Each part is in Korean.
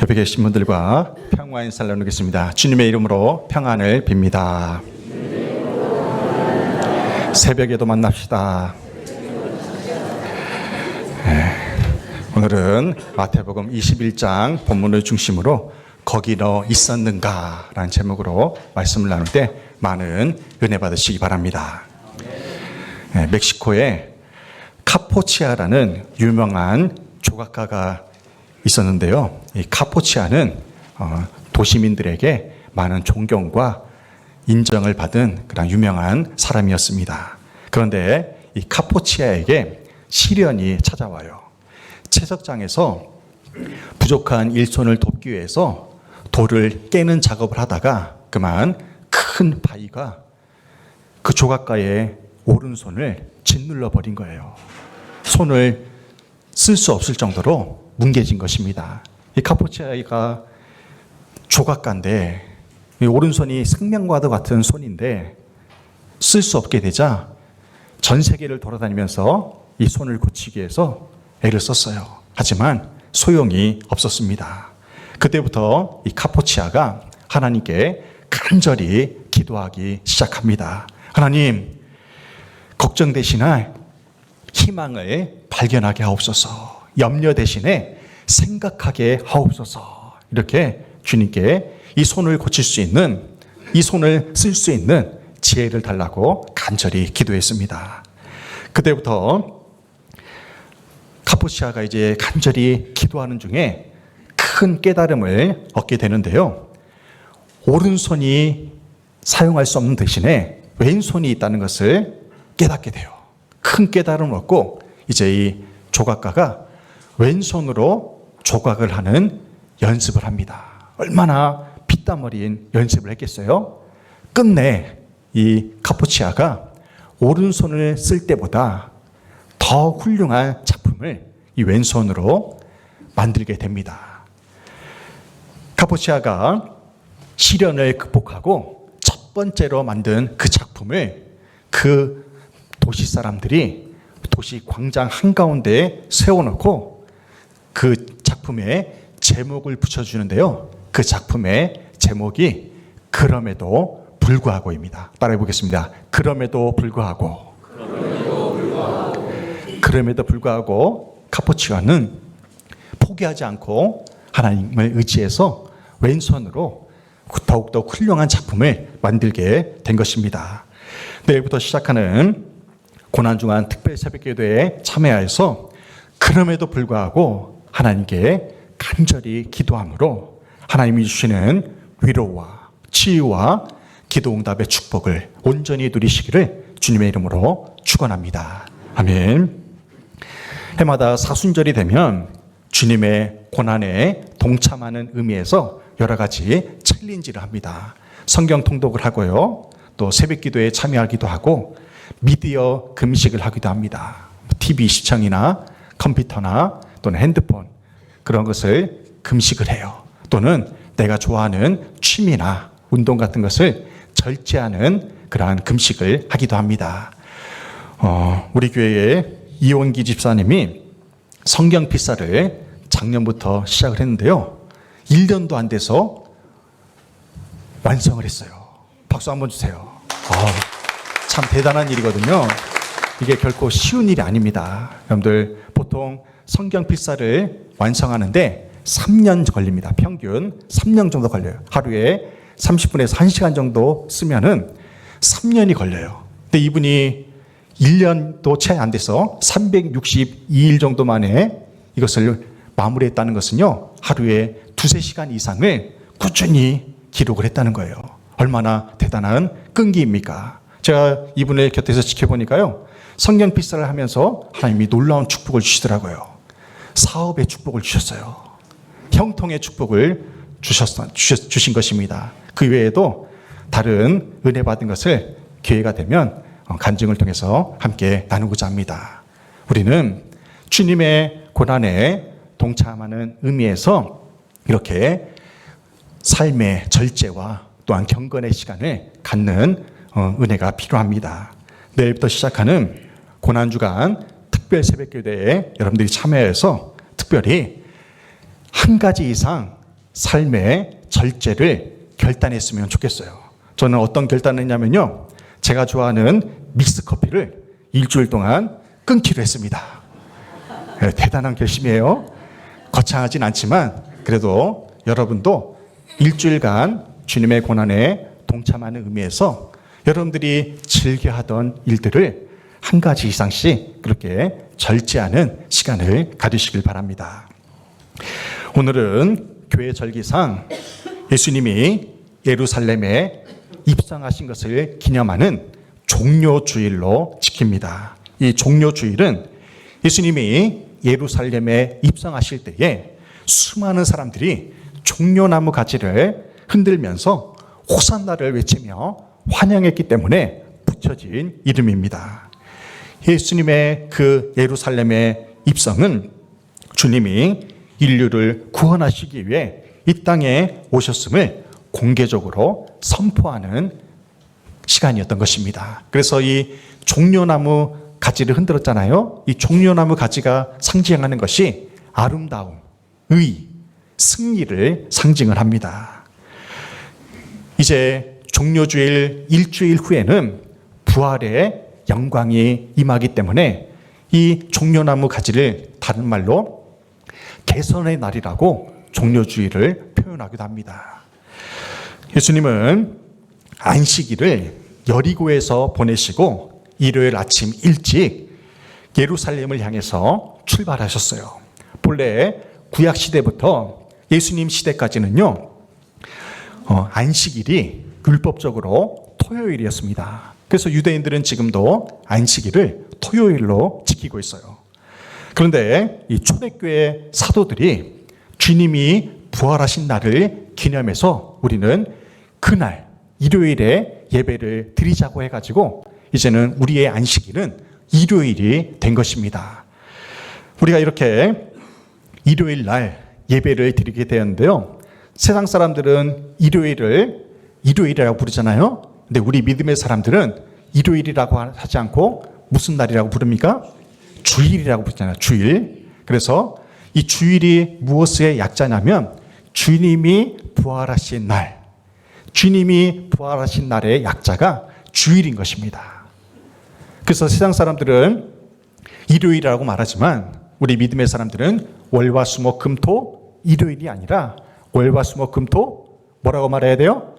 옆에 계신 분들과 평화 인사를 나누겠습니다. 주님의 이름으로 평안을 빕니다. 새벽에도 만납시다. 오늘은 마태복음 21장 본문을 중심으로 거기 너 있었는가? 라는 제목으로 말씀을 나눌 때 많은 은혜 받으시기 바랍니다. 멕시코에 카포치아라는 유명한 조각가가 있었는데요. 이 카포치아는 도시민들에게 많은 존경과 인정을 받은 그런 유명한 사람이었습니다. 그런데 이 카포치아에게 시련이 찾아와요. 채석장에서 부족한 일손을 돕기 위해서 돌을 깨는 작업을 하다가 그만 큰 바위가 그 조각가의 오른손을 짓눌러 버린 거예요. 손을 쓸 수 없을 정도로 뭉개진 것입니다. 이 카포치아가 조각가인데 이 오른손이 생명과도 같은 손인데 쓸 수 없게 되자 전 세계를 돌아다니면서 이 손을 고치기 위해서 애를 썼어요. 하지만 소용이 없었습니다. 그때부터 이 카포치아가 하나님께 간절히 기도하기 시작합니다. 하나님, 걱정 대신에 희망을 발견하게 하옵소서. 염려 대신에 생각하게 하옵소서. 이렇게 주님께 이 손을 고칠 수 있는, 이 손을 쓸 수 있는 지혜를 달라고 간절히 기도했습니다. 그때부터 카포치아가 이제 간절히 기도하는 중에 큰 깨달음을 얻게 되는데요. 오른손이 사용할 수 없는 대신에 왼손이 있다는 것을 깨닫게 돼요. 큰 깨달음을 얻고 이제 이 조각가가 왼손으로 조각을 하는 연습을 합니다. 얼마나 피땀 어린 연습을 했겠어요? 끝내 이 카포치아가 오른손을 쓸 때보다 더 훌륭한 작품을 이 왼손으로 만들게 됩니다. 카포치아가 시련을 극복하고 첫 번째로 만든 그 작품을 그 도시 사람들이 도시 광장 한가운데에 세워놓고 그 작품에 제목을 붙여주는데요. 그 작품의 제목이 그럼에도 불구하고입니다. 따라해 보겠습니다. 그럼에도 불구하고. 그럼에도 불구하고 카포치아는 포기하지 않고 하나님을 의지해서 왼손으로 더욱더 훌륭한 작품을 만들게 된 것입니다. 내일부터 시작하는 고난중한 특별 새벽기도에 참여하여서 그럼에도 불구하고 하나님께 간절히 기도함으로 하나님이 주시는 위로와 치유와 기도응답의 축복을 온전히 누리시기를 주님의 이름으로 축원합니다. 아멘. 해마다 사순절이 되면 주님의 고난에 동참하는 의미에서 여러 가지 챌린지를 합니다. 성경 통독을 하고요. 또 새벽기도에 참여하기도 하고 미디어 금식을 하기도 합니다. TV 시청이나 컴퓨터나 또는 핸드폰 그런 것을 금식을 해요. 또는 내가 좋아하는 취미나 운동 같은 것을 절제하는 그러한 금식을 하기도 합니다. 우리 교회의 이원기 집사님이 성경 필사를 작년부터 시작을 했는데요. 1년도 안 돼서 완성을 했어요. 박수 한번 주세요. 참 대단한 일이거든요. 이게 결코 쉬운 일이 아닙니다. 여러분들 보통 성경 필사를 완성하는데 3년 걸립니다. 평균 3년 정도 걸려요. 하루에 30분에서 1시간 정도 쓰면은 3년이 걸려요. 근데 이분이 1년도 채 안 돼서 362일 정도 만에 이것을 마무리했다는 것은요. 하루에 2-3시간 이상을 꾸준히 기록을 했다는 거예요. 얼마나 대단한 끈기입니까? 제가 이분의 곁에서 지켜보니까요. 성경 필사를 하면서 하나님이 놀라운 축복을 주시더라고요. 사업의 축복을 주셨어요. 형통의 축복을 주신 것입니다. 그 외에도 다른 은혜 받은 것을 기회가 되면 간증을 통해서 함께 나누고자 합니다. 우리는 주님의 고난에 동참하는 의미에서 이렇게 삶의 절제와 또한 경건의 시간을 갖는 은혜가 필요합니다. 내일부터 시작하는 고난주간 특별 새벽기도에 여러분들이 참여해서 특별히 한 가지 이상 삶의 절제를 결단했으면 좋겠어요. 저는 어떤 결단을 했냐면요, 제가 좋아하는 믹스커피를 일주일 동안 끊기로 했습니다. 네, 대단한 결심이에요. 거창하진 않지만 그래도 여러분도 일주일간 주님의 고난에 동참하는 의미에서 여러분들이 즐겨하던 일들을 한 가지 이상씩 그렇게 절제하는 시간을 가지시길 바랍니다. 오늘은 교회 절기상 예수님이 예루살렘에 입성하신 것을 기념하는 종료주일로 지킵니다. 이 종료주일은 예수님이 예루살렘에 입성하실 때에 수많은 사람들이 종려나무 가지를 흔들면서 호산나를 외치며 환영했기 때문에 붙여진 이름입니다. 예수님의 그 예루살렘의 입성은 주님이 인류를 구원하시기 위해 이 땅에 오셨음을 공개적으로 선포하는 시간이었던 것입니다. 그래서 이 종려나무 가지를 흔들었잖아요. 이 종려나무 가지가 상징하는 것이 아름다움, 의, 승리를 상징을 합니다. 이제 종료주일 일주일 후에는 부활의 영광이 임하기 때문에 이 종려나무 가지를 다른 말로 개선의 날이라고 종료주일을 표현하기도 합니다. 예수님은 안식일을 여리고에서 보내시고 일요일 아침 일찍 예루살렘을 향해서 출발하셨어요. 본래 구약 시대부터 예수님 시대까지는요, 안식일이 율법적으로 토요일이었습니다. 그래서 유대인들은 지금도 안식일을 토요일로 지키고 있어요. 그런데 이 초대교회 사도들이 주님이 부활하신 날을 기념해서 우리는 그날 일요일에 예배를 드리자고 해가지고 이제는 우리의 안식일은 일요일이 된 것입니다. 우리가 이렇게 일요일 날 예배를 드리게 되었는데요, 세상 사람들은 일요일을 일요일이라고 부르잖아요. 근데 우리 믿음의 사람들은 일요일이라고 하지 않고 무슨 날이라고 부릅니까? 주일이라고 부르잖아요. 주일. 그래서 이 주일이 무엇의 약자냐면 주님이 부활하신 날, 주님이 부활하신 날의 약자가 주일인 것입니다. 그래서 세상 사람들은 일요일이라고 말하지만 우리 믿음의 사람들은 월화수목금토 일요일이 아니라 월화수목금토 뭐라고 말해야 돼요?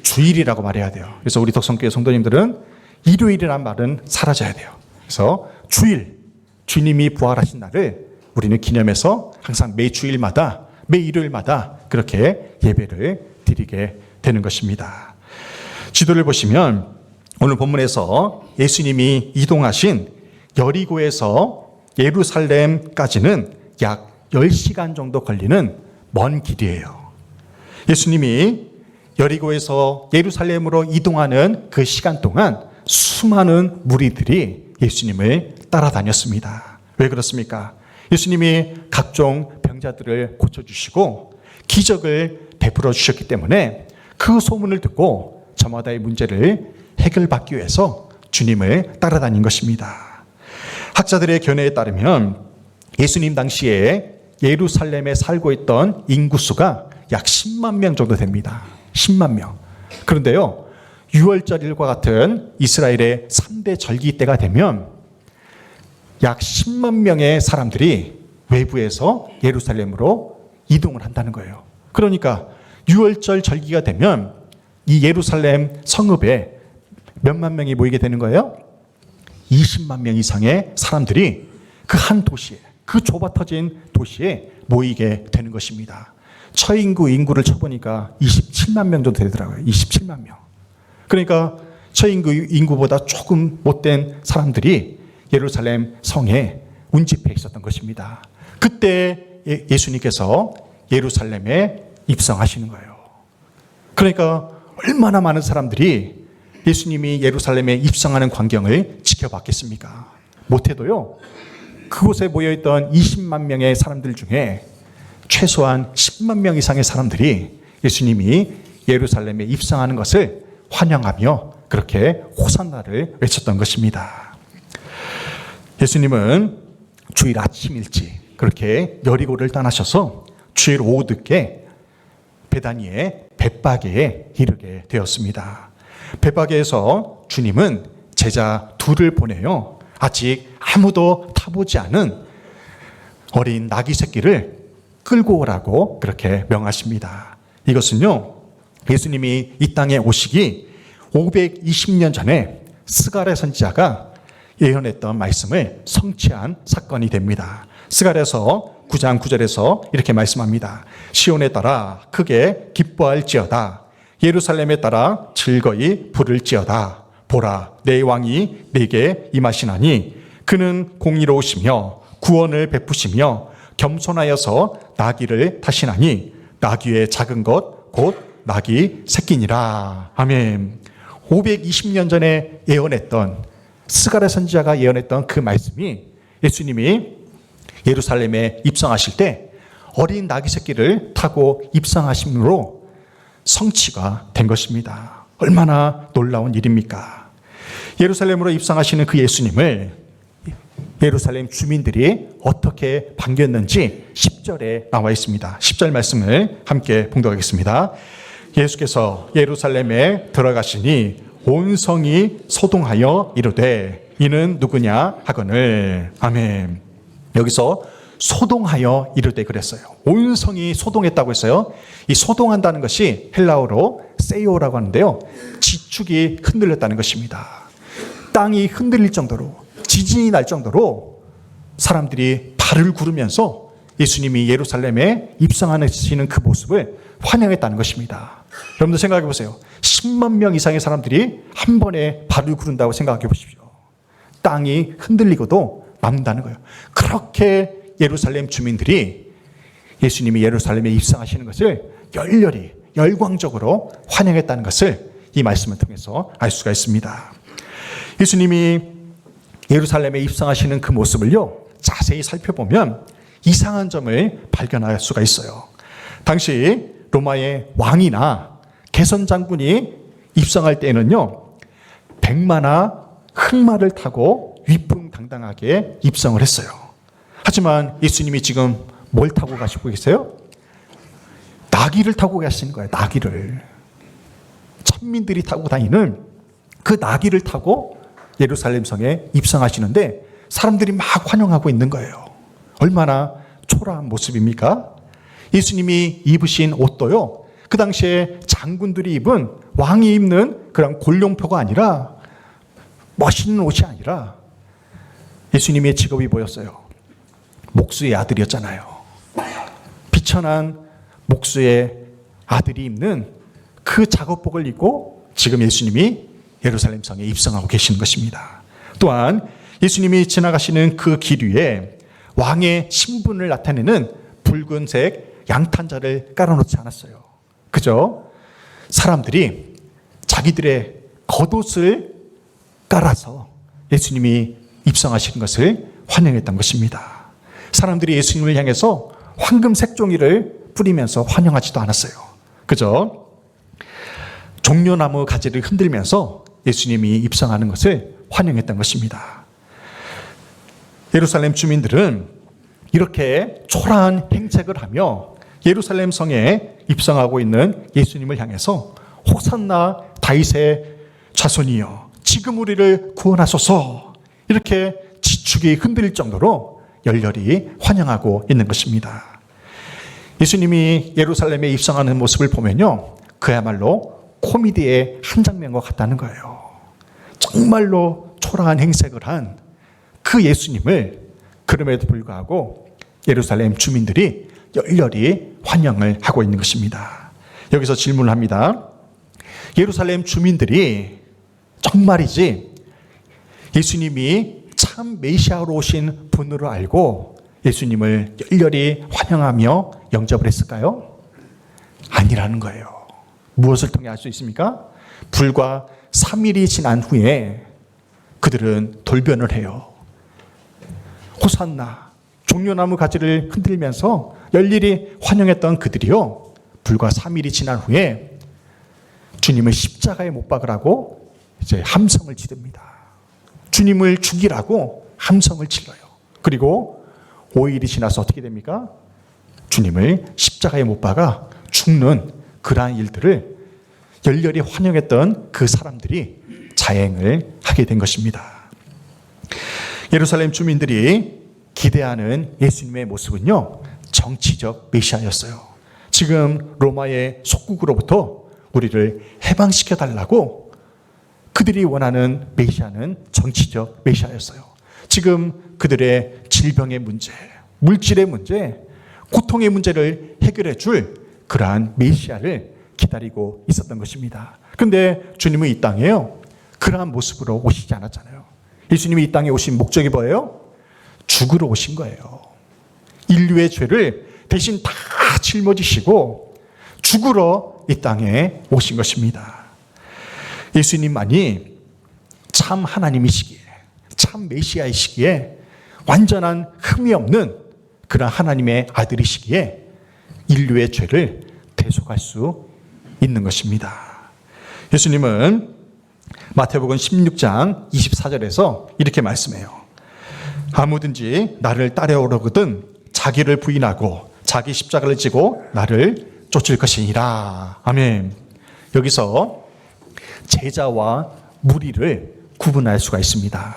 주일이라고 말해야 돼요. 그래서 우리 덕성교회 성도님들은 일요일이란 말은 사라져야 돼요. 그래서 주일, 주님이 부활하신 날을 우리는 기념해서 항상 매 주일마다, 매 일요일마다 그렇게 예배를 드리게 되는 것입니다. 지도를 보시면 오늘 본문에서 예수님이 이동하신 여리고에서 예루살렘까지는 약 10시간 정도 걸리는 먼 길이에요. 예수님이 여리고에서 예루살렘으로 이동하는 그 시간 동안 수많은 무리들이 예수님을 따라다녔습니다. 왜 그렇습니까? 예수님이 각종 병자들을 고쳐주시고 기적을 베풀어 주셨기 때문에 그 소문을 듣고 저마다의 문제를 해결받기 위해서 주님을 따라다닌 것입니다. 학자들의 견해에 따르면 예수님 당시에 예루살렘에 살고 있던 인구수가 약 10만 명 정도 됩니다. 10만 명. 그런데요, 유월절일과 같은 이스라엘의 3대 절기 때가 되면 약 10만 명의 사람들이 외부에서 예루살렘으로 이동을 한다는 거예요. 그러니까 유월절 절기가 되면 이 예루살렘 성읍에 몇만 명이 모이게 되는 거예요? 20만 명 이상의 사람들이 그 한 도시에, 그 좁아터진 도시에 모이게 되는 것입니다. 처인구 인구를 쳐보니까 27만 명 정도 되더라고요. 27만 명. 그러니까 처인구 인구보다 조금 못된 사람들이 예루살렘 성에 운집해 있었던 것입니다. 그때 예수님께서 예루살렘에 입성하시는 거예요. 그러니까 얼마나 많은 사람들이 예수님이 예루살렘에 입성하는 광경을 지켜봤겠습니까? 못해도요, 그곳에 모여있던 20만 명의 사람들 중에 최소한 10만 명 이상의 사람들이 예수님이 예루살렘에 입성하는 것을 환영하며 그렇게 호산나를 외쳤던 것입니다. 예수님은 주일 아침 일찍 그렇게 여리고를 떠나셔서 주일 오후 늦게 베다니의 벳바게에 이르게 되었습니다. 벳바게에서 주님은 제자 둘을 보내요. 아직 아무도 타보지 않은 어린 나귀 새끼를 끌고 오라고 그렇게 명하십니다. 이것은요, 예수님이 이 땅에 오시기 520년 전에 스가랴 선지자가 예언했던 말씀을 성취한 사건이 됩니다. 스가랴서 9장 9절에서 이렇게 말씀합니다. 시온에 따라 크게 기뻐할지어다. 예루살렘에 따라 즐거이 부를지어다. 보라, 내 왕이 내게 임하시나니 그는 공의로우시며 구원을 베푸시며 겸손하여서 나귀를 타시나니 나귀의 작은 것 곧 나귀 새끼니라. 아멘. 520년 전에 예언했던, 스가랴 선지자가 예언했던 그 말씀이 예수님이 예루살렘에 입성하실 때 어린 나귀 새끼를 타고 입성하심으로 성취가 된 것입니다. 얼마나 놀라운 일입니까? 예루살렘으로 입성하시는 그 예수님을 예루살렘 주민들이 어떻게 반겼는지 10절에 나와 있습니다. 10절 말씀을 함께 봉독하겠습니다. 예수께서 예루살렘에 들어가시니 온 성이 소동하여 이르되 이는 누구냐 하거늘. 아멘. 여기서 소동하여 이르되 그랬어요. 온 성이 소동했다고 했어요. 이 소동한다는 것이 헬라어로 세이오라고 하는데요, 지축이 흔들렸다는 것입니다. 땅이 흔들릴 정도로, 지진이 날 정도로 사람들이 발을 구르면서 예수님이 예루살렘에 입성하시는 그 모습을 환영했다는 것입니다. 여러분들 생각해 보세요. 10만 명 이상의 사람들이 한 번에 발을 구른다고 생각해 보십시오. 땅이 흔들리고도 맘다는 거예요. 그렇게 예루살렘 주민들이 예수님이 예루살렘에 입성하시는 것을 열렬히 열광적으로 환영했다는 것을 이 말씀을 통해서 알 수가 있습니다. 예수님이 예루살렘에 입성하시는 그 모습을요, 자세히 살펴보면 이상한 점을 발견할 수가 있어요. 당시 로마의 왕이나 개선 장군이 입성할 때에는요, 백마나 흑마를 타고 위풍당당하게 입성을 했어요. 하지만 예수님이 지금 뭘 타고 가시고 계세요? 나귀를 타고 가시는 거예요. 나귀를. 천민들이 타고 다니는 그 나귀를 타고 예루살렘 성에 입성하시는데 사람들이 막 환영하고 있는 거예요. 얼마나 초라한 모습입니까? 예수님이 입으신 옷도요, 그 당시에 장군들이 입은, 왕이 입는 그런 골룡표가 아니라, 멋있는 옷이 아니라 예수님의 직업이 보였어요. 목수의 아들이었잖아요. 비천한 목수의 아들이 입는 그 작업복을 입고 지금 예수님이 예루살렘 성에 입성하고 계시는 것입니다. 또한 예수님이 지나가시는 그 길 위에 왕의 신분을 나타내는 붉은색 양탄자를 깔아놓지 않았어요. 그죠? 사람들이 자기들의 겉옷을 깔아서 예수님이 입성하신 것을 환영했던 것입니다. 사람들이 예수님을 향해서 황금색 종이를 뿌리면서 환영하지도 않았어요. 그죠? 종려나무 가지를 흔들면서 예수님이 입성하는 것을 환영했던 것입니다. 예루살렘 주민들은 이렇게 초라한 행색을 하며 예루살렘 성에 입성하고 있는 예수님을 향해서 호산나 다윗의 자손이여 지금 우리를 구원하소서, 이렇게 지축이 흔들릴 정도로 열렬히 환영하고 있는 것입니다. 예수님이 예루살렘에 입성하는 모습을 보면요, 그야말로 코미디의 한 장면과 같다는 거예요. 정말로 초라한 행색을 한 그 예수님을 그럼에도 불구하고 예루살렘 주민들이 열렬히 환영을 하고 있는 것입니다. 여기서 질문을 합니다. 예루살렘 주민들이 정말이지 예수님이 참 메시아로 오신 분으로 알고 예수님을 열렬히 환영하며 영접을 했을까요? 아니라는 거예요. 무엇을 통해 알 수 있습니까? 불과 3일이 지난 후에 그들은 돌변을 해요. 호산나, 종려나무 가지를 흔들면서 열렬히 환영했던 그들이요, 불과 3일이 지난 후에 주님을 십자가에 못 박으라고 이제 함성을 지릅니다. 주님을 죽이라고 함성을 질러요. 그리고 5일이 지나서 어떻게 됩니까? 주님을 십자가에 못 박아 죽는 그러한 일들을 열렬히 환영했던 그 사람들이 자행을 하게 된 것입니다. 예루살렘 주민들이 기대하는 예수님의 모습은요, 정치적 메시아였어요. 지금 로마의 속국으로부터 우리를 해방시켜 달라고 그들이 원하는 메시아는 정치적 메시아였어요. 지금 그들의 질병의 문제, 물질의 문제, 고통의 문제를 해결해 줄 그러한 메시아를 기다리고 있었던 것입니다. 그런데 주님은 이 땅에요, 그러한 모습으로 오시지 않았잖아요. 예수님이 이 땅에 오신 목적이 뭐예요? 죽으러 오신 거예요. 인류의 죄를 대신 다 짊어지시고 죽으러 이 땅에 오신 것입니다. 예수님만이 참 하나님이시기에, 참 메시아이시기에, 완전한 흠이 없는 그런 하나님의 아들이시기에 인류의 죄를 대속할 수 있는 것입니다. 예수님은 마태복음 16장 24절에서 이렇게 말씀해요. 아무든지 나를 따라오려거든 자기를 부인하고 자기 십자가를 지고 나를 쫓을 것이니라. 아멘. 여기서 제자와 무리를 구분할 수가 있습니다.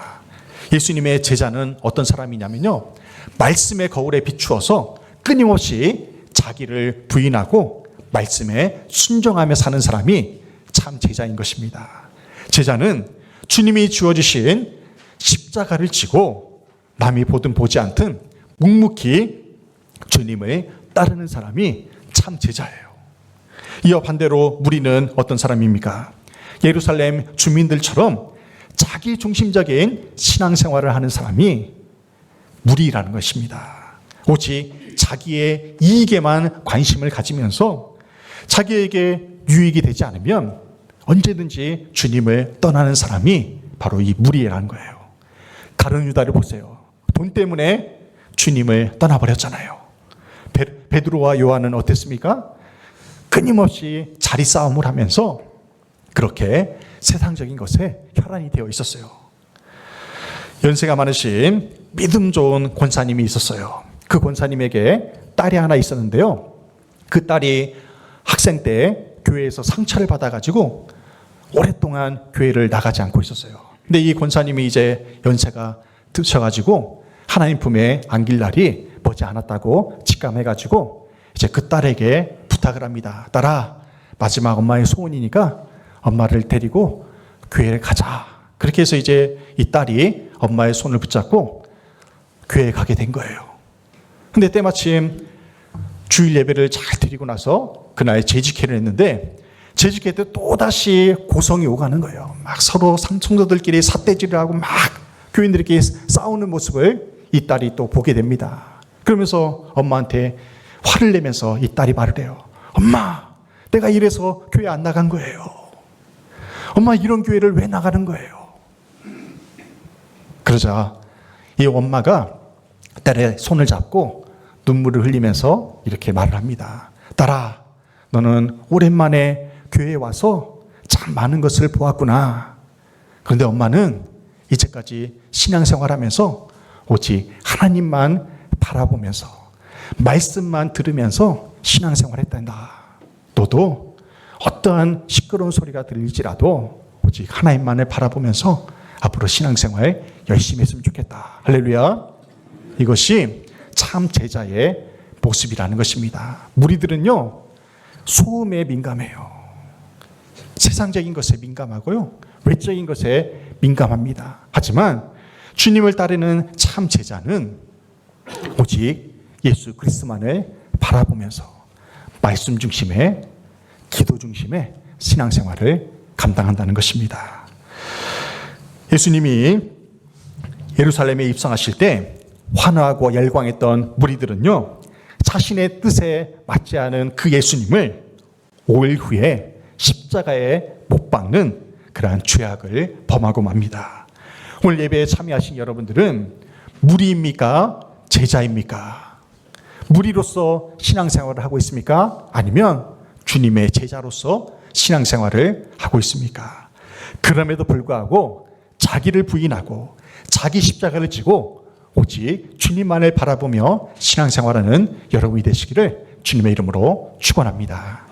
예수님의 제자는 어떤 사람이냐면요, 말씀의 거울에 비추어서 끊임없이 자기를 부인하고 말씀에 순종하며 사는 사람이 참 제자인 것입니다. 제자는 주님이 주어주신 십자가를 지고 남이 보든 보지 않든 묵묵히 주님을 따르는 사람이 참 제자예요. 이어 반대로 무리는 어떤 사람입니까? 예루살렘 주민들처럼 자기 중심적인 신앙생활을 하는 사람이 무리라는 것입니다. 오직 자기의 이익에만 관심을 가지면서 자기에게 유익이 되지 않으면 언제든지 주님을 떠나는 사람이 바로 이 무리라는 거예요. 가룟 유다를 보세요. 돈 때문에 주님을 떠나버렸잖아요. 베드로와 요한은 어땠습니까? 끊임없이 자리 싸움을 하면서 그렇게 세상적인 것에 혈안이 되어 있었어요. 연세가 많으신 믿음 좋은 권사님이 있었어요. 그 권사님에게 딸이 하나 있었는데요, 그 딸이 학생 때 교회에서 상처를 받아가지고 오랫동안 교회를 나가지 않고 있었어요. 근데 이 권사님이 이제 연세가 드셔가지고 하나님 품에 안길 날이 머지 않았다고 직감해가지고 이제 그 딸에게 부탁을 합니다. 딸아, 마지막 엄마의 소원이니까 엄마를 데리고 교회를 가자. 그렇게 해서 이제 이 딸이 엄마의 손을 붙잡고 교회에 가게 된 거예요. 근데 때마침 주일 예배를 잘 드리고 나서 그날 재직회를 했는데, 재직회 때 또다시 고성이 오가는 거예요. 막 서로 성도들끼리 삿대질을 하고 막 교인들끼리 싸우는 모습을 이 딸이 또 보게 됩니다. 그러면서 엄마한테 화를 내면서 이 딸이 말을 해요. 엄마, 내가 이래서 교회 안 나간 거예요. 엄마, 이런 교회를 왜 나가는 거예요? 그러자 이 엄마가 딸의 손을 잡고 눈물을 흘리면서 이렇게 말을 합니다. 딸아, 너는 오랜만에 교회에 와서 참 많은 것을 보았구나. 그런데 엄마는 이제까지 신앙생활하면서 오직 하나님만 바라보면서 말씀만 들으면서 신앙생활했단다. 너도 어떠한 시끄러운 소리가 들릴지라도 오직 하나님만을 바라보면서 앞으로 신앙생활 열심히 했으면 좋겠다. 할렐루야. 이것이 참 제자의 모습이라는 것입니다. 무리들은요, 소음에 민감해요. 세상적인 것에 민감하고요, 외적인 것에 민감합니다. 하지만 주님을 따르는 참 제자는 오직 예수 그리스도만을 바라보면서 말씀 중심의, 기도 중심의 신앙생활을 감당한다는 것입니다. 예수님이 예루살렘에 입성하실 때 환호하고 열광했던 무리들은요, 자신의 뜻에 맞지 않은 그 예수님을 5일 후에 십자가에 못 박는 그러한 죄악을 범하고 맙니다. 오늘 예배에 참여하신 여러분들은 무리입니까? 제자입니까? 무리로서 신앙생활을 하고 있습니까? 아니면 주님의 제자로서 신앙생활을 하고 있습니까? 그럼에도 불구하고 자기를 부인하고 자기 십자가를 지고 오직 주님만을 바라보며 신앙생활하는 여러분이 되시기를 주님의 이름으로 축원합니다.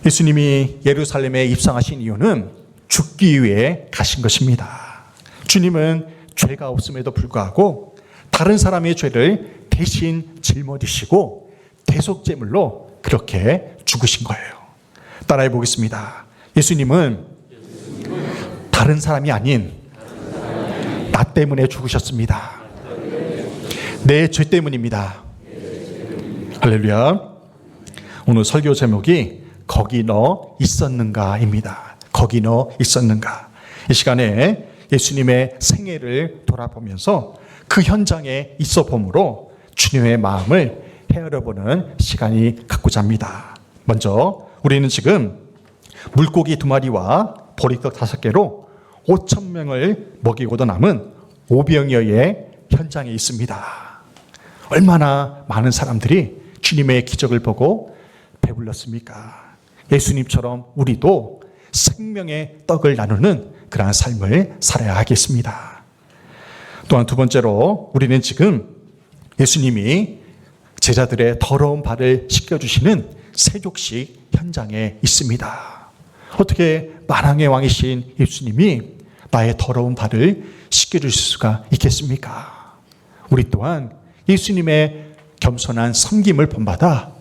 예수님이 예루살렘에 입성하신 이유는 죽기 위해 가신 것입니다. 주님은 죄가 없음에도 불구하고 다른 사람의 죄를 대신 짊어지시고 대속제물로 그렇게 죽으신 거예요. 따라해 보겠습니다. 예수님은 다른 사람이 아닌 나 때문에 죽으셨습니다. 내 죄 때문입니다. 할렐루야. 오늘 설교 제목이 거기 너 있었는가입니다. 거기 너 있었는가. 이 시간에 예수님의 생애를 돌아보면서 그 현장에 있어 봄으로 주님의 마음을 헤아려보는 시간이 갖고자 합니다. 먼저 우리는 지금 물고기 2마리와 보리떡 5개로 5,000명을 먹이고도 남은 오병이어의 현장에 있습니다. 얼마나 많은 사람들이 주님의 기적을 보고 배불렀습니까? 예수님처럼 우리도 생명의 떡을 나누는 그러한 삶을 살아야 하겠습니다. 또한 두 번째로 우리는 지금 예수님이 제자들의 더러운 발을 씻겨주시는 세족식 현장에 있습니다. 어떻게 만왕의 왕이신 예수님이 나의 더러운 발을 씻겨주실 수가 있겠습니까? 우리 또한 예수님의 겸손한 섬김을 본받아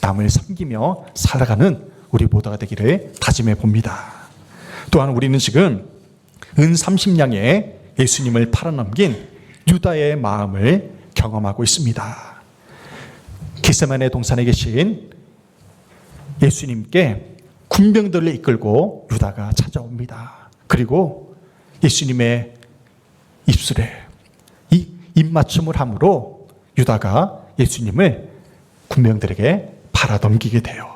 남을 섬기며 살아가는 우리 모두가 되기를 다짐해 봅니다. 또한 우리는 지금 은 30냥에 예수님을 팔아넘긴 유다의 마음을 경험하고 있습니다. 겟세마네 동산에 계신 예수님께 군병들을 이끌고 유다가 찾아옵니다. 그리고 예수님의 입술에 이 입맞춤을 함으로 유다가 예수님을 군병들에게 팔아넘기게 돼요.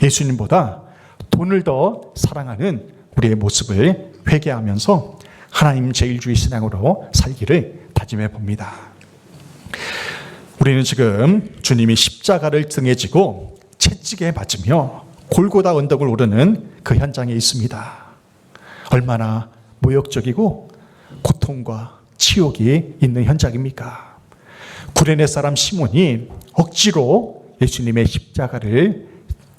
예수님보다 돈을 더 사랑하는 우리의 모습을 회개하면서 하나님 제일주의 신앙으로 살기를 다짐해 봅니다. 우리는 지금 주님이 십자가를 등에 지고 채찍에 맞으며 골고다 언덕을 오르는 그 현장에 있습니다. 얼마나 모욕적이고 고통과 치욕이 있는 현장입니까? 구레네 사람 시몬이 억지로 예수님의 십자가를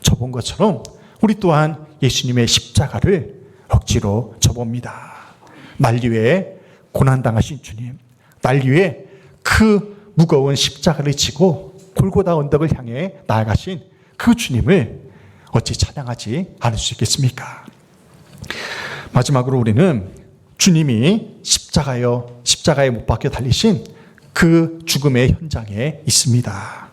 접은 것처럼 우리 또한 예수님의 십자가를 억지로 접습니다. 날 위해 고난당하신 주님, 날 위해 그 무거운 십자가를 지고 골고다 언덕을 향해 나아가신 그 주님을 어찌 찬양하지 않을 수 있겠습니까? 마지막으로 우리는 주님이 십자가에 못 박혀 달리신 그 죽음의 현장에 있습니다.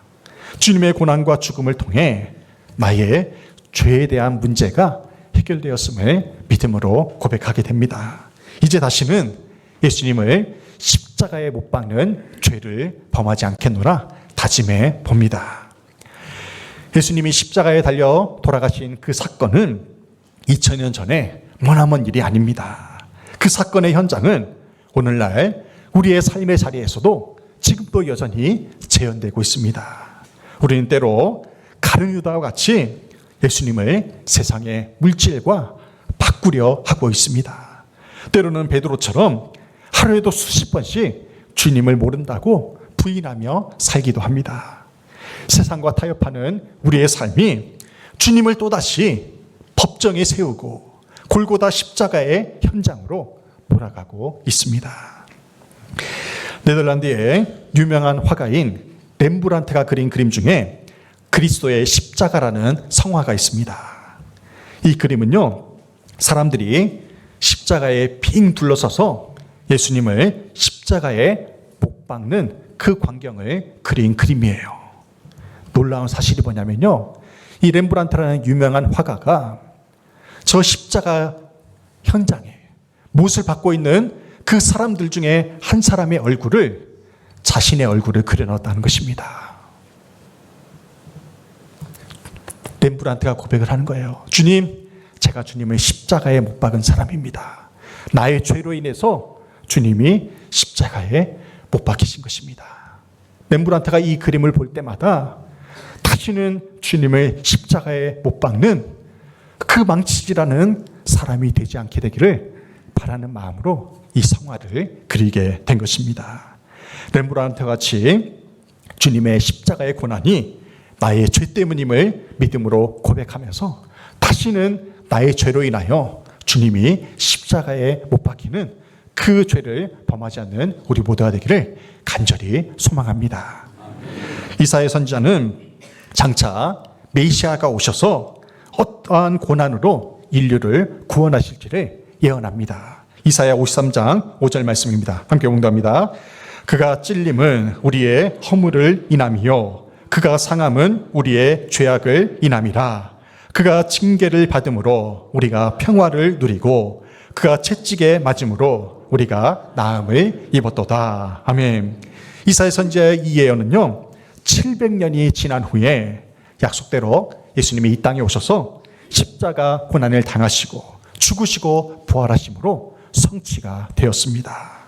주님의 고난과 죽음을 통해 나의 죄에 대한 문제가 해결되었음을 믿음으로 고백하게 됩니다. 이제 다시는 예수님을 십자가에 못 박는 죄를 범하지 않겠노라 다짐해 봅니다. 예수님이 십자가에 달려 돌아가신 그 사건은 2000년 전에 머나먼 일이 아닙니다. 그 사건의 현장은 오늘날 우리의 삶의 자리에서도 지금도 여전히 재현되고 있습니다. 우리는 때로 가룟 유다와 같이 예수님을 세상의 물질과 바꾸려 하고 있습니다. 때로는 베드로처럼 하루에도 수십 번씩 주님을 모른다고 부인하며 살기도 합니다. 세상과 타협하는 우리의 삶이 주님을 또다시 법정에 세우고 골고다 십자가의 현장으로 몰아가고 있습니다. 네덜란드의 유명한 화가인 렘브란트가 그린 그림 중에 그리스도의 십자가라는 성화가 있습니다. 이 그림은요, 사람들이 십자가에 빙 둘러서서 예수님을 십자가에 못 박는 그 광경을 그린 그림이에요. 놀라운 사실이 뭐냐면요, 이 렘브란트라는 유명한 화가가 저 십자가 현장에 못을 받고 있는 그 사람들 중에 한 사람의 얼굴을, 자신의 얼굴을 그려넣었다는 것입니다. 렘브란트가 고백을 하는 거예요. 주님, 제가 주님을 십자가에 못 박은 사람입니다. 나의 죄로 인해서 주님이 십자가에 못 박히신 것입니다. 렘브란트가 이 그림을 볼 때마다 다시는 주님을 십자가에 못 박는 그 망치질하는 사람이 되지 않게 되기를 바라는 마음으로 이 성화를 그리게 된 것입니다. 렘브란트 같이 주님의 십자가의 고난이 나의 죄 때문임을 믿음으로 고백하면서 다시는 나의 죄로 인하여 주님이 십자가에 못 박히는 그 죄를 범하지 않는 우리 모두가 되기를 간절히 소망합니다. 이사야 선지자는 장차 메시아가 오셔서 어떠한 고난으로 인류를 구원하실지를 예언합니다. 이사야 53장 5절 말씀입니다. 함께 봉독합니다. 그가 찔림은 우리의 허물을 인함이요 그가 상함은 우리의 죄악을 인함이라. 그가 징계를 받음으로 우리가 평화를 누리고 그가 채찍에 맞음으로 우리가 나음을 입었도다. 아멘. 이사야 선지자의 이 예언은요 700년이 지난 후에 약속대로 예수님이 이 땅에 오셔서 십자가 고난을 당하시고 죽으시고 부활하심으로 성취가 되었습니다.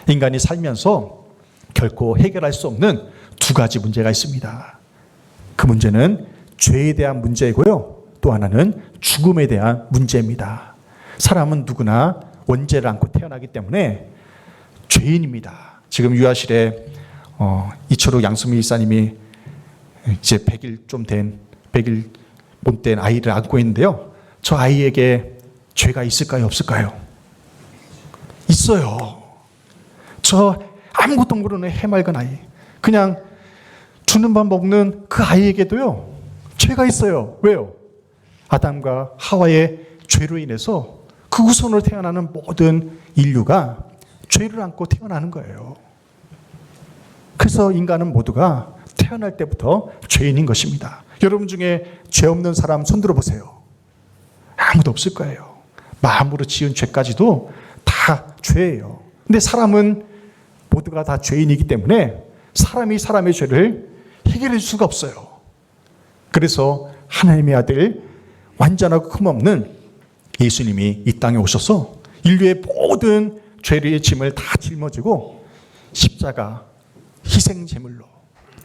인간이 살면서 결코 해결할 수 없는 두 가지 문제가 있습니다. 그 문제는 죄에 대한 문제이고요. 또 하나는 죽음에 대한 문제입니다. 사람은 누구나 원죄를 안고 태어나기 때문에 죄인입니다. 지금 유아실에 이철우 양수미 일사님이 이제 100일 좀 된 100일 못 된 아이를 안고 있는데요. 저 아이에게 죄가 있을까요? 없을까요? 있어요. 저 아무것도 모르는 해맑은 아이, 그냥 주는 밥 먹는 그 아이에게도요 죄가 있어요. 왜요? 아담과 하와의 죄로 인해서 그 후손으로 태어나는 모든 인류가 죄를 안고 태어나는 거예요. 그래서 인간은 모두가 태어날 때부터 죄인인 것입니다. 여러분 중에 죄 없는 사람 손 들어보세요. 아무도 없을 거예요. 마음으로 지은 죄까지도 다 죄예요. 근데 사람은 모두가 다 죄인이기 때문에 사람이 사람의 죄를 해결해 줄 수가 없어요. 그래서 하나님의 아들 완전하고 흠없는 예수님이 이 땅에 오셔서 인류의 모든 죄의 짐을 다 짊어지고 십자가 희생제물로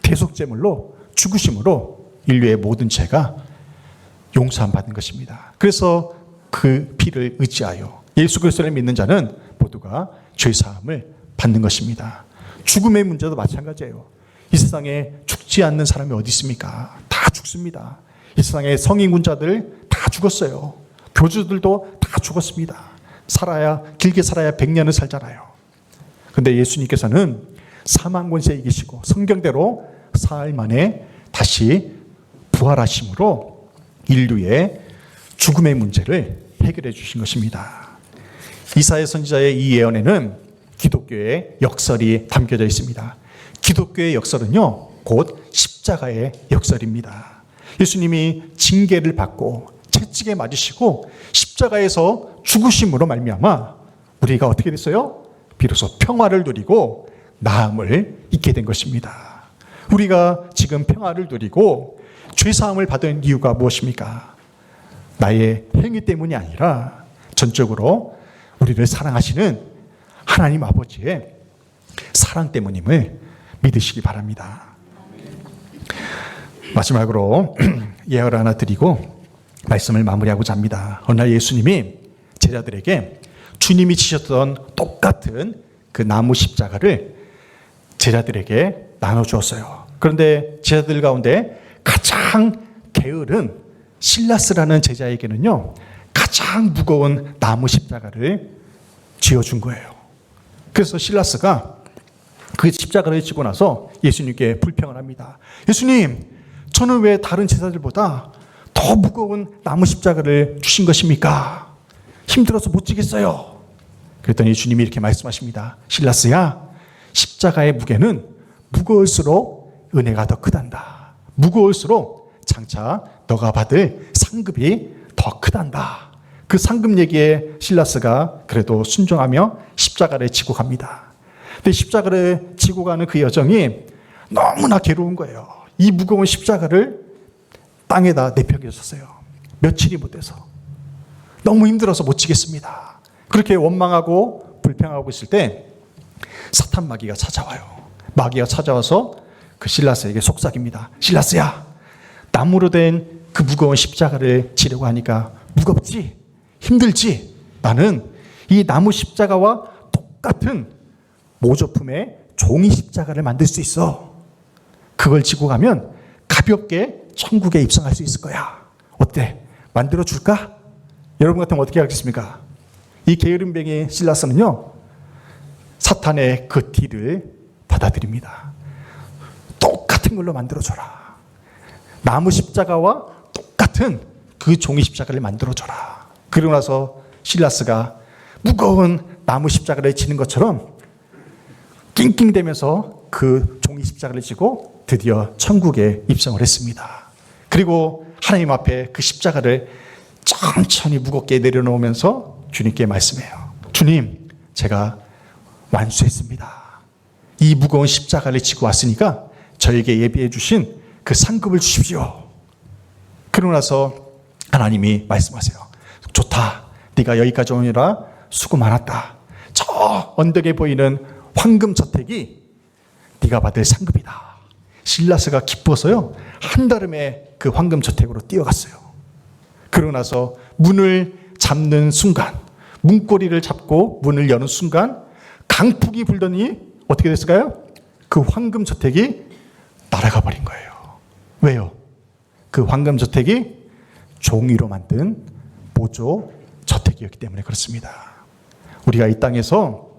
대속제물로 죽으심으로 인류의 모든 죄가 용서함 받은 것입니다. 그래서 그 피를 의지하여 예수 그리스도를 믿는 자는 모두가 죄사함을 받는 것입니다. 죽음의 문제도 마찬가지예요. 이 세상에 죽지 않는 사람이 어디 있습니까? 다 죽습니다. 이 세상에 성인군자들 다 죽었어요. 교주들도 다 죽었습니다. 길게 살아야 100년을 살잖아요. 근데 예수님께서는 사망 권세 이기시고 성경대로 사흘 만에 다시 부활하심으로 인류의 죽음의 문제를 해결해 주신 것입니다. 이사야 선지자의 이 예언에는 기독교의 역설이 담겨져 있습니다. 기독교의 역설은요, 곧 십자가의 역설입니다. 예수님이 징계를 받고 채찍에 맞으시고 십자가에서 죽으심으로 말미암아 우리가 어떻게 됐어요? 비로소 평화를 누리고 나음을 잊게 된 것입니다. 우리가 지금 평화를 누리고 죄사함을 받은 이유가 무엇입니까? 나의 행위 때문이 아니라 전적으로 우리를 사랑하시는 하나님 아버지의 사랑 때문임을 믿으시기 바랍니다. 마지막으로 예언을 하나 드리고 말씀을 마무리하고자 합니다. 어느 날 예수님이 제자들에게 주님이 지셨던 똑같은 그 나무 십자가를 제자들에게 나눠주었어요. 그런데 제자들 가운데 가장 게으른 실라스라는 제자에게는요, 가장 무거운 나무 십자가를 쥐어준 거예요. 그래서 실라스가 그 십자가를 지고 나서 예수님께 불평을 합니다. 예수님, 저는 왜 다른 제자들보다 더 무거운 나무 십자가를 주신 것입니까? 힘들어서 못 지겠어요. 그랬더니 예수님이 이렇게 말씀하십니다. 실라스야, 십자가의 무게는 무거울수록 은혜가 더 크단다. 무거울수록 장차 너가 받을 상급이 더 크단다. 그 상급 얘기에 실라스가 그래도 순종하며 십자가를 지고 갑니다. 근데 십자가를 지고 가는 그 여정이 너무나 괴로운 거예요. 이 무거운 십자가를 땅에다 내팽개쳤어요. 며칠이 못 돼서. 너무 힘들어서 못 지겠습니다. 그렇게 원망하고 불평하고 있을 때 사탄 마귀가 찾아와요. 마귀가 찾아와서 그 실라스에게 속삭입니다. 실라스야, 나무로 된 그 무거운 십자가를 지려고 하니까 무겁지? 힘들지? 나는 이 나무 십자가와 똑같은 모조품의 종이 십자가를 만들 수 있어. 그걸 지고 가면 가볍게 천국에 입성할 수 있을 거야. 어때? 만들어 줄까? 여러분 같으면 어떻게 하겠습니까? 이 게으름뱅이 실라스는요, 사탄의 그 딜을 받아들입니다. 똑같은 걸로 만들어줘라. 나무 십자가와 똑같은 그 종이 십자가를 만들어줘라. 그러고 나서 실라스가 무거운 나무 십자가를 지는 것처럼 낑낑대면서 그 종이 십자가를 지고 드디어 천국에 입성을 했습니다. 그리고 하나님 앞에 그 십자가를 천천히 무겁게 내려놓으면서 주님께 말씀해요. 주님, 제가 완수했습니다. 이 무거운 십자가를 지고 왔으니까 저에게 예비해 주신 그 상급을 주십시오. 그러고 나서 하나님이 말씀하세요. 좋다. 네가 여기까지 오느라 수고 많았다. 저 언덕에 보이는 황금 저택이 네가 받을 상급이다. 실라스가 기뻐서요, 한달음에 그 황금 저택으로 뛰어갔어요. 그러고 나서 문을 잡는 순간, 문고리를 잡고 문을 여는 순간 강풍이 불더니 어떻게 됐을까요? 그 황금 저택이 날아가 버린 거예요. 왜요? 그 황금 저택이 종이로 만든 보조 저택이었기 때문에 그렇습니다. 우리가 이 땅에서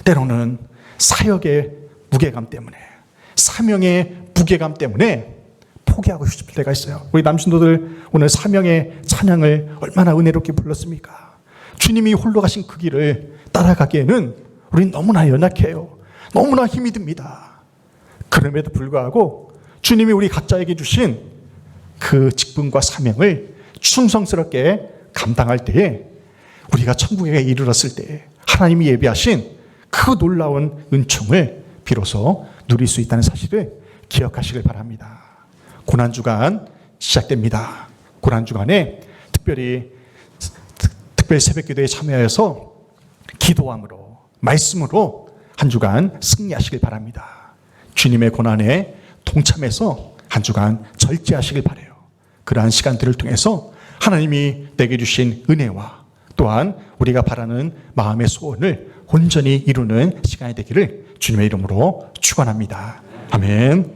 때로는 사역의 무게감 때문에, 사명의 무게감 때문에 포기하고 싶을 때가 있어요. 우리 남신도들 오늘 사명의 찬양을 얼마나 은혜롭게 불렀습니까? 주님이 홀로 가신 그 길을 따라가기에는 우리는 너무나 연약해요. 너무나 힘이 듭니다. 그럼에도 불구하고 주님이 우리 각자에게 주신 그 직분과 사명을 충성스럽게 감당할 때에, 우리가 천국에 이르렀을 때에 하나님이 예비하신 그 놀라운 은총을 비로소 누릴 수 있다는 사실을 기억하시길 바랍니다. 고난주간 시작됩니다. 고난주간에 특별히 새벽기도에 참여해서 기도함으로, 말씀으로 한 주간 승리하시길 바랍니다. 주님의 고난에 동참해서 한 주간 절제하시길 바라요. 그러한 시간들을 통해서 하나님이 내게 주신 은혜와 또한 우리가 바라는 마음의 소원을 온전히 이루는 시간이 되기를 주님의 이름으로 축원합니다. 아멘.